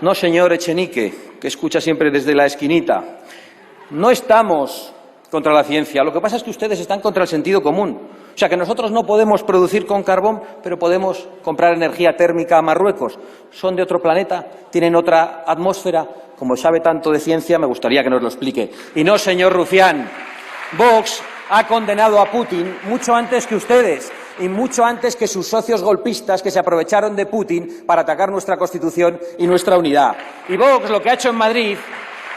No, señor Echenique, que escucha siempre desde la esquinita. No estamos contra la ciencia. Lo que pasa es que ustedes están contra el sentido común. O sea, que nosotros no podemos producir con carbón, pero podemos comprar energía térmica a Marruecos. Son de otro planeta, tienen otra atmósfera. Como sabe tanto de ciencia, me gustaría que nos lo explique. Y no, señor Rufián, Vox ha condenado a Putin mucho antes que ustedes y mucho antes que sus socios golpistas que se aprovecharon de Putin para atacar nuestra Constitución y nuestra unidad. Y Vox lo que ha hecho en Madrid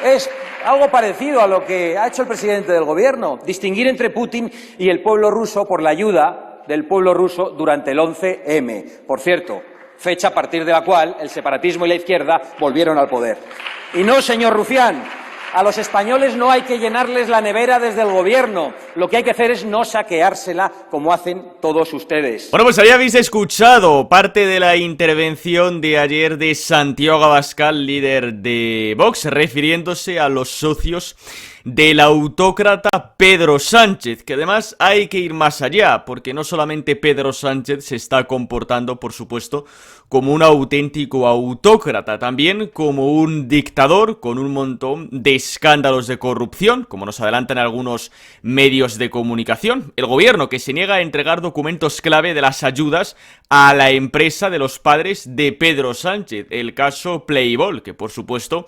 es algo parecido a lo que ha hecho el presidente del Gobierno, distinguir entre Putin y el pueblo ruso por la ayuda del pueblo ruso durante el 11M. Por cierto, fecha a partir de la cual el separatismo y la izquierda volvieron al poder. Y no, señor Rufián, a los españoles no hay que llenarles la nevera desde el Gobierno. Lo que hay que hacer es no saqueársela como hacen todos ustedes. Bueno, pues ahí habéis escuchado parte de la intervención de ayer de Santiago Abascal, líder de Vox, refiriéndose a los socios del autócrata Pedro Sánchez, que además hay que ir más allá, porque no solamente Pedro Sánchez se está comportando, por supuesto, como un auténtico autócrata, también como un dictador con un montón de escándalos de corrupción, como nos adelantan algunos medios de comunicación. El gobierno que se niega a entregar documentos clave de las ayudas a la empresa de los padres de Pedro Sánchez, el caso Playboy, que por supuesto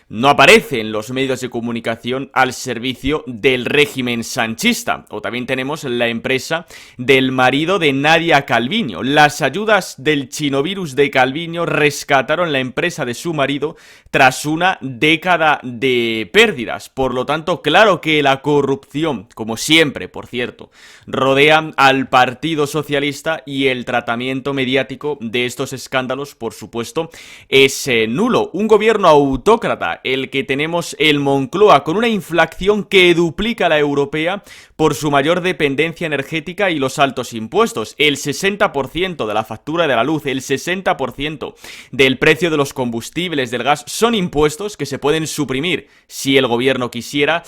no aparece en los medios de comunicación al servicio del régimen sanchista. O también tenemos la empresa del marido de Nadia Calviño. Las ayudas del chinovirus de Calviño rescataron la empresa de su marido tras una década de pérdidas. Por lo tanto, claro que la corrupción, como siempre, por cierto, rodea al Partido Socialista y el tratamiento mediático de estos escándalos, por supuesto, es nulo. Un gobierno autócrata, el que tenemos el Moncloa, con una inflación que duplica la europea por su mayor dependencia energética y los altos impuestos. El 60% de la factura de la luz, el 60% del precio de los combustibles, del gas, son impuestos que se pueden suprimir si el gobierno quisiera,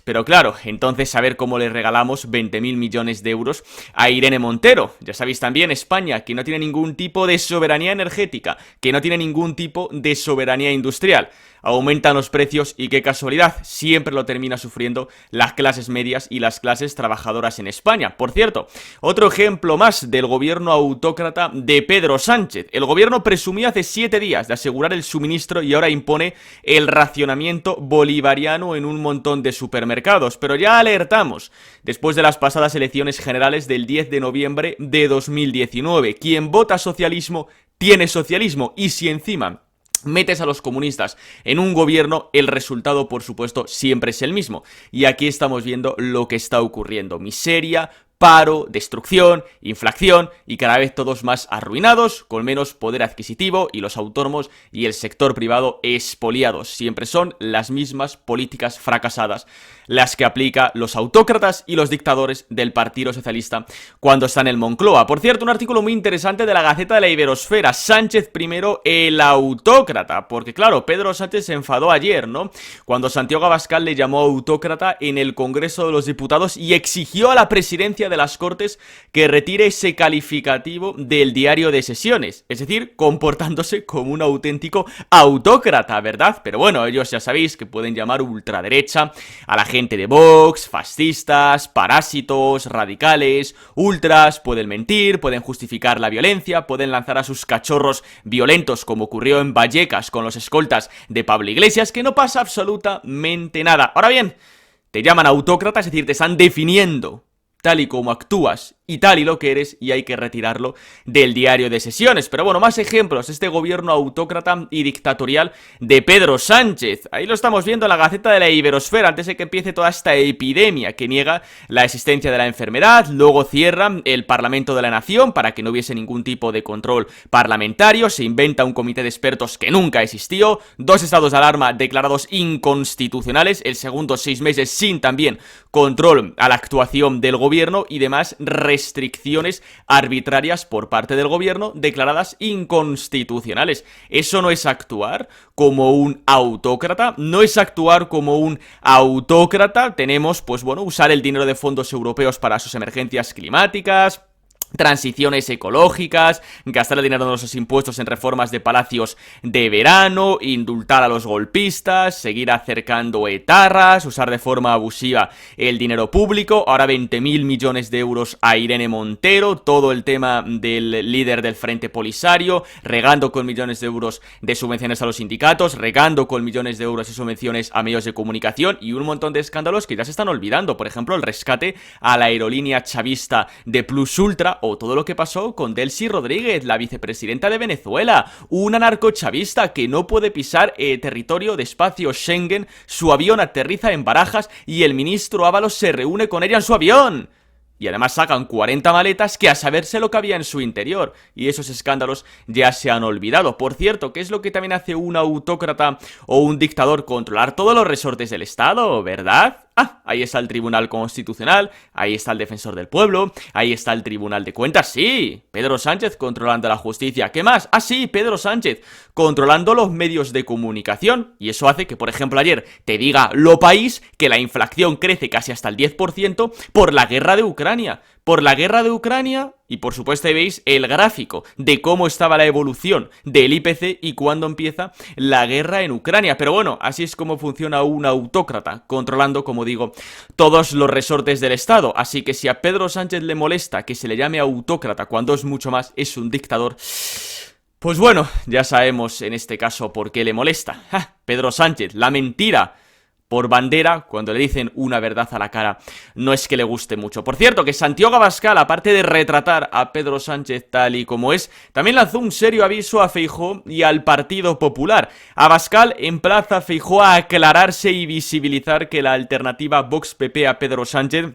pero claro, entonces a ver cómo le regalamos 20.000 millones de euros a Irene Montero. Ya sabéis también, España, que no tiene ningún tipo de soberanía energética, que no tiene ningún tipo de soberanía industrial. Aumentan los precios y qué casualidad, siempre lo termina sufriendo las clases medias y las clases trabajadoras en España. Por cierto, otro ejemplo más del gobierno autócrata de Pedro Sánchez. El gobierno presumía hace 7 días de asegurar el suministro y ahora impone el racionamiento bolivariano en un montón de supermercados. Pero ya alertamos, después de las pasadas elecciones generales del 10 de noviembre de 2019, quien vota socialismo tiene socialismo, y si encima metes a los comunistas en un gobierno, el resultado, por supuesto, siempre es el mismo. Y aquí estamos viendo lo que está ocurriendo: miseria, paro, destrucción, inflación y cada vez todos más arruinados, con menos poder adquisitivo, y los autónomos y el sector privado expoliados. Siempre son las mismas políticas fracasadas las que aplica los autócratas y los dictadores del Partido Socialista cuando está en el Moncloa. Por cierto, un artículo muy interesante de la Gaceta de la Iberosfera: Sánchez primero, el autócrata, porque claro, Pedro Sánchez se enfadó ayer, ¿no?, cuando Santiago Abascal le llamó autócrata en el Congreso de los Diputados y exigió a la presidencia de las Cortes que retire ese calificativo del diario de sesiones, es decir, comportándose como un auténtico autócrata, ¿verdad? Pero bueno, ellos ya sabéis que pueden llamar ultraderecha a la gente de Vox, fascistas, parásitos, radicales, ultras, pueden mentir, pueden justificar la violencia, pueden lanzar a sus cachorros violentos, como ocurrió en Vallecas con los escoltas de Pablo Iglesias, que no pasa absolutamente nada. Ahora bien, te llaman autócrata, es decir, te están definiendo tal y como actúas y tal y lo que eres, y hay que retirarlo del diario de sesiones. Pero bueno, más ejemplos: este gobierno autócrata y dictatorial de Pedro Sánchez. Ahí lo estamos viendo en la Gaceta de la Iberosfera, antes de que empiece toda esta epidemia que niega la existencia de la enfermedad, luego cierra el Parlamento de la Nación para que no hubiese ningún tipo de control parlamentario, se inventa un comité de expertos que nunca existió, 2 estados de alarma declarados inconstitucionales, el segundo 6 meses sin también control a la actuación del gobierno y demás restricciones arbitrarias por parte del gobierno declaradas inconstitucionales. ¿Eso no es actuar como un autócrata? ¿No es actuar como un autócrata? Tenemos, pues bueno, usar el dinero de fondos europeos para sus emergencias climáticas, transiciones ecológicas, gastar el dinero de nuestros impuestos en reformas de palacios de verano, indultar a los golpistas, seguir acercando etarras, usar de forma abusiva el dinero público, ahora 20.000 millones de euros a Irene Montero, todo el tema del líder del Frente Polisario, regando con millones de euros de subvenciones a los sindicatos, regando con millones de euros de subvenciones a medios de comunicación y un montón de escándalos que ya se están olvidando, por ejemplo el rescate a la aerolínea chavista de Plus Ultra, o todo lo que pasó con Delcy Rodríguez, la vicepresidenta de Venezuela, una narcochavista que no puede pisar territorio de espacio Schengen, su avión aterriza en Barajas y el ministro Ábalos se reúne con ella en su avión. Y además sacan 40 maletas que a saberse lo que había en su interior. Y esos escándalos ya se han olvidado. Por cierto, ¿qué es lo que también hace un autócrata o un dictador? Controlar todos los resortes del Estado, ¿verdad? Ah, ahí está el Tribunal Constitucional, ahí está el Defensor del Pueblo, ahí está el Tribunal de Cuentas, sí, Pedro Sánchez controlando la justicia. ¿Qué más? Ah, sí, Pedro Sánchez controlando los medios de comunicación. Y eso hace que, por ejemplo, ayer te diga Lo País que la inflación crece casi hasta el 10% por la guerra de Ucrania. Por la guerra de Ucrania, y por supuesto ahí veis el gráfico de cómo estaba la evolución del IPC y cuándo empieza la guerra en Ucrania. Pero bueno, así es como funciona un autócrata, controlando, como digo, todos los resortes del Estado. Así que si a Pedro Sánchez le molesta que se le llame autócrata cuando es mucho más, es un dictador, pues bueno, ya sabemos en este caso por qué le molesta. ¡Ja! Pedro Sánchez, la mentira por bandera, cuando le dicen una verdad a la cara, no es que le guste mucho. Por cierto, que Santiago Abascal, aparte de retratar a Pedro Sánchez tal y como es, también lanzó un serio aviso a Feijóo y al Partido Popular. Abascal emplaza a Feijóo a aclararse y visibilizar que la alternativa Vox-PP a Pedro Sánchez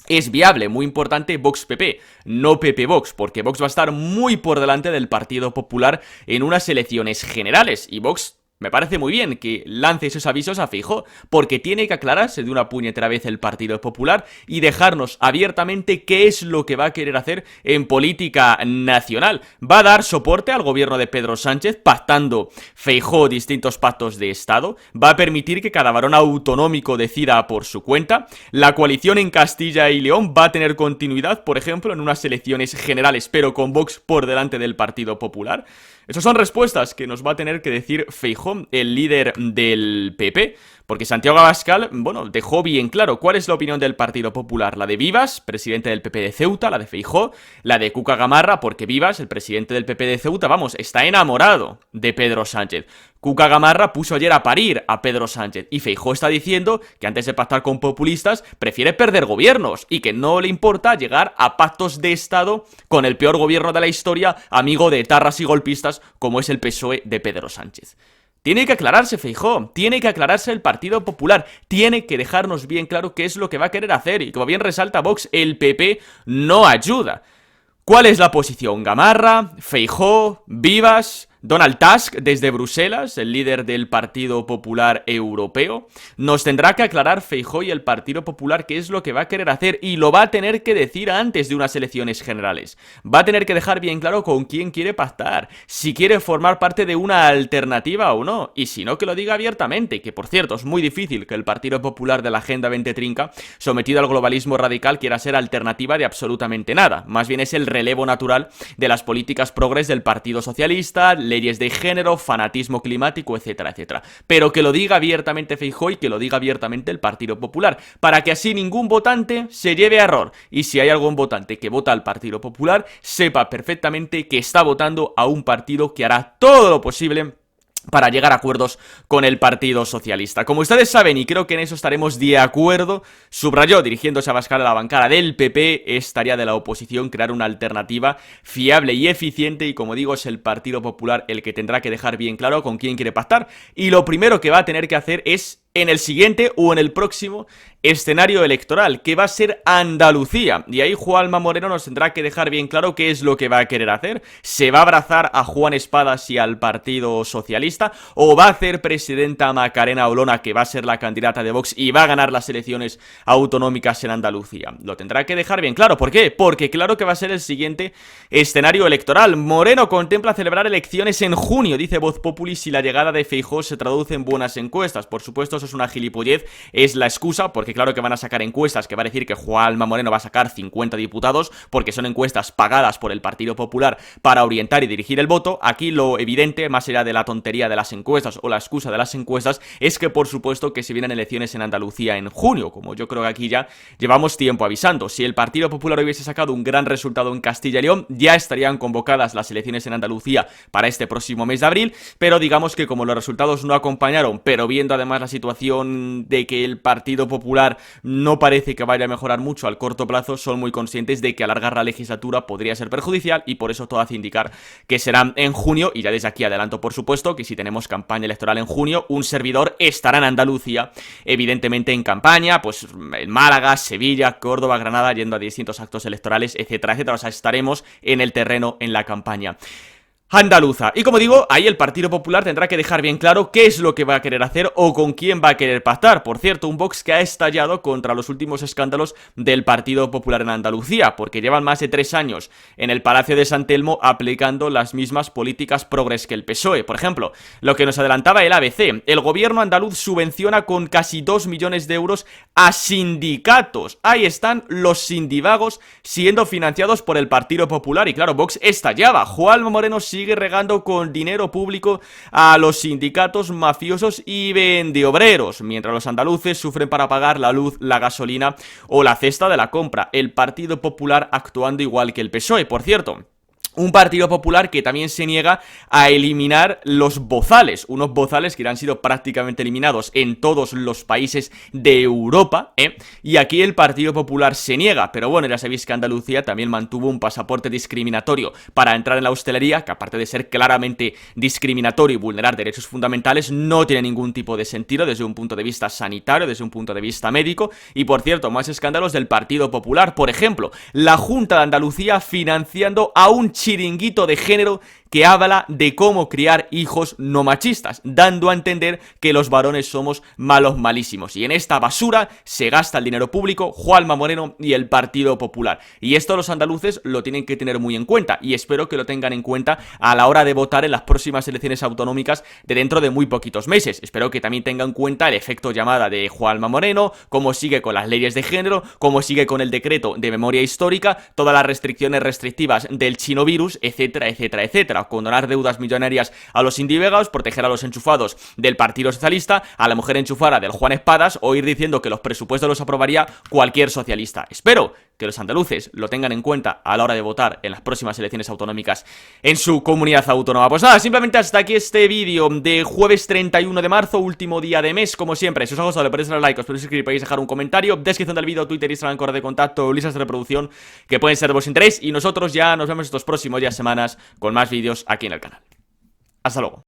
es viable, muy importante, Vox-PP, no PP-Vox, porque Vox va a estar muy por delante del Partido Popular en unas elecciones generales, y Vox me parece muy bien que lance esos avisos a Feijóo, porque tiene que aclararse de una puñetera vez el Partido Popular y dejarnos abiertamente qué es lo que va a querer hacer en política nacional. ¿Va a dar soporte al gobierno de Pedro Sánchez pactando Feijóo distintos pactos de Estado? ¿Va a permitir que cada varón autonómico decida por su cuenta? ¿La coalición en Castilla y León va a tener continuidad, por ejemplo, en unas elecciones generales, pero con Vox por delante del Partido Popular? Esas son respuestas que nos va a tener que decir Feijóo, el líder del PP, porque Santiago Abascal, bueno, dejó bien claro cuál es la opinión del Partido Popular. La de Vivas, presidente del PP de Ceuta, la de Feijóo, la de Cuca Gamarra, porque Vivas, el presidente del PP de Ceuta, vamos, está enamorado de Pedro Sánchez. Cuca Gamarra puso ayer a parir a Pedro Sánchez y Feijóo está diciendo que antes de pactar con populistas prefiere perder gobiernos y que no le importa llegar a pactos de Estado con el peor gobierno de la historia, amigo de etarras y golpistas como es el PSOE de Pedro Sánchez. Tiene que aclararse Feijóo, tiene que aclararse el Partido Popular, tiene que dejarnos bien claro qué es lo que va a querer hacer y como bien resalta Vox, el PP no ayuda. ¿Cuál es la posición? Gamarra, Feijóo, Vivas, Donald Tusk desde Bruselas, el líder del Partido Popular Europeo. Nos tendrá que aclarar Feijóo y el Partido Popular qué es lo que va a querer hacer y lo va a tener que decir antes de unas elecciones generales. Va a tener que dejar bien claro con quién quiere pactar, si quiere formar parte de una alternativa o no, y si no que lo diga abiertamente, que por cierto es muy difícil que el Partido Popular de la Agenda 2030, sometido al globalismo radical, quiera ser alternativa de absolutamente nada. Más bien es el relevo natural de las políticas progres del Partido Socialista, leyes de género, fanatismo climático, etcétera, etcétera. Pero que lo diga abiertamente Feijóo y que lo diga abiertamente el Partido Popular, para que así ningún votante se lleve a error. Y si hay algún votante que vota al Partido Popular, sepa perfectamente que está votando a un partido que hará todo lo posible para llegar a acuerdos con el Partido Socialista. Como ustedes saben, y creo que en eso estaremos de acuerdo, subrayó, dirigiéndose a Abascal a la bancada del PP, es tarea de la oposición crear una alternativa fiable y eficiente, y como digo, es el Partido Popular el que tendrá que dejar bien claro con quién quiere pactar, y lo primero que va a tener que hacer es en el siguiente o en el próximo escenario electoral, que va a ser Andalucía. Y ahí Juanma Moreno nos tendrá que dejar bien claro qué es lo que va a querer hacer. ¿Se va a abrazar a Juan Espadas y al Partido Socialista? ¿O va a hacer presidenta a Macarena Olona, que va a ser la candidata de Vox y va a ganar las elecciones autonómicas en Andalucía? Lo tendrá que dejar bien claro. ¿Por qué? Porque claro que va a ser el siguiente escenario electoral. Moreno contempla celebrar elecciones en junio, dice Voz Populi, si la llegada de Feijóo se traduce en buenas encuestas. Por supuesto, eso es una gilipollez, es la excusa, porque claro que van a sacar encuestas que va a decir que Juanma Moreno va a sacar 50 diputados, porque son encuestas pagadas por el Partido Popular para orientar y dirigir el voto. Aquí lo evidente, más allá de la tontería de las encuestas o la excusa de las encuestas, es que por supuesto que se vienen elecciones en Andalucía en junio, como yo creo que aquí ya llevamos tiempo avisando. Si el Partido Popular hubiese sacado un gran resultado en Castilla y León, ya estarían convocadas las elecciones en Andalucía para este próximo mes de abril, pero digamos que como los resultados no acompañaron, pero viendo además la situación de que el Partido Popular no parece que vaya a mejorar mucho al corto plazo, son muy conscientes de que alargar la legislatura podría ser perjudicial y por eso todo hace indicar que serán en junio. Y ya desde aquí adelanto, por supuesto, que si tenemos campaña electoral en junio, un servidor estará en Andalucía, evidentemente en campaña, pues en Málaga, Sevilla, Córdoba, Granada, yendo a distintos actos electorales, etcétera, etcétera. O sea, estaremos en el terreno, en la campaña andaluza. Y como digo, ahí el Partido Popular tendrá que dejar bien claro qué es lo que va a querer hacer o con quién va a querer pactar. Por cierto, un Vox que ha estallado contra los últimos escándalos del Partido Popular en Andalucía, porque llevan más de 3 años en el Palacio de San Telmo aplicando las mismas políticas progres que el PSOE. Por ejemplo, lo que nos adelantaba el ABC, el gobierno andaluz subvenciona con casi 2 millones de euros a sindicatos. Ahí están los sindivagos siendo financiados por el Partido Popular. Y claro, Vox estallaba. Juanma Moreno sigue regando con dinero público a los sindicatos mafiosos y vendeobreros, mientras los andaluces sufren para pagar la luz, la gasolina o la cesta de la compra. El Partido Popular actuando igual que el PSOE, por cierto. Un Partido Popular que también se niega a eliminar los bozales, unos bozales que han sido prácticamente eliminados en todos los países de Europa, y aquí el Partido Popular se niega, pero bueno, ya sabéis que Andalucía también mantuvo un pasaporte discriminatorio para entrar en la hostelería, que aparte de ser claramente discriminatorio y vulnerar derechos fundamentales, no tiene ningún tipo de sentido desde un punto de vista sanitario, desde un punto de vista médico. Y por cierto, más escándalos del Partido Popular, por ejemplo, la Junta de Andalucía financiando a un chiringuito de género que habla de cómo criar hijos no machistas, dando a entender que los varones somos malos malísimos. Y en esta basura se gasta el dinero público Juanma Moreno y el Partido Popular. Y esto los andaluces lo tienen que tener muy en cuenta, y espero que lo tengan en cuenta a la hora de votar en las próximas elecciones autonómicas de dentro de muy poquitos meses. Espero que también tengan en cuenta el efecto llamada de Juanma Moreno, cómo sigue con las leyes de género, cómo sigue con el decreto de memoria histórica, todas las restricciones restrictivas del chinovirus, etcétera, etcétera, etcétera. Condonar deudas millonarias a los individuos, proteger a los enchufados del Partido Socialista, a la mujer enchufada del Juan Espadas, o ir diciendo que los presupuestos los aprobaría cualquier socialista. Espero que los andaluces lo tengan en cuenta a la hora de votar en las próximas elecciones autonómicas en su comunidad autónoma. Pues nada, simplemente hasta aquí este vídeo de jueves 31 de marzo, último día de mes. Como siempre, si os ha gustado, le podéis dar like, os podéis suscribir, podéis dejar un comentario, descripción del vídeo, Twitter, Instagram, correo de contacto, listas de reproducción que pueden ser de vuestro interés, y nosotros ya nos vemos estos próximos días, semanas, con más vídeos aquí en el canal. Hasta luego.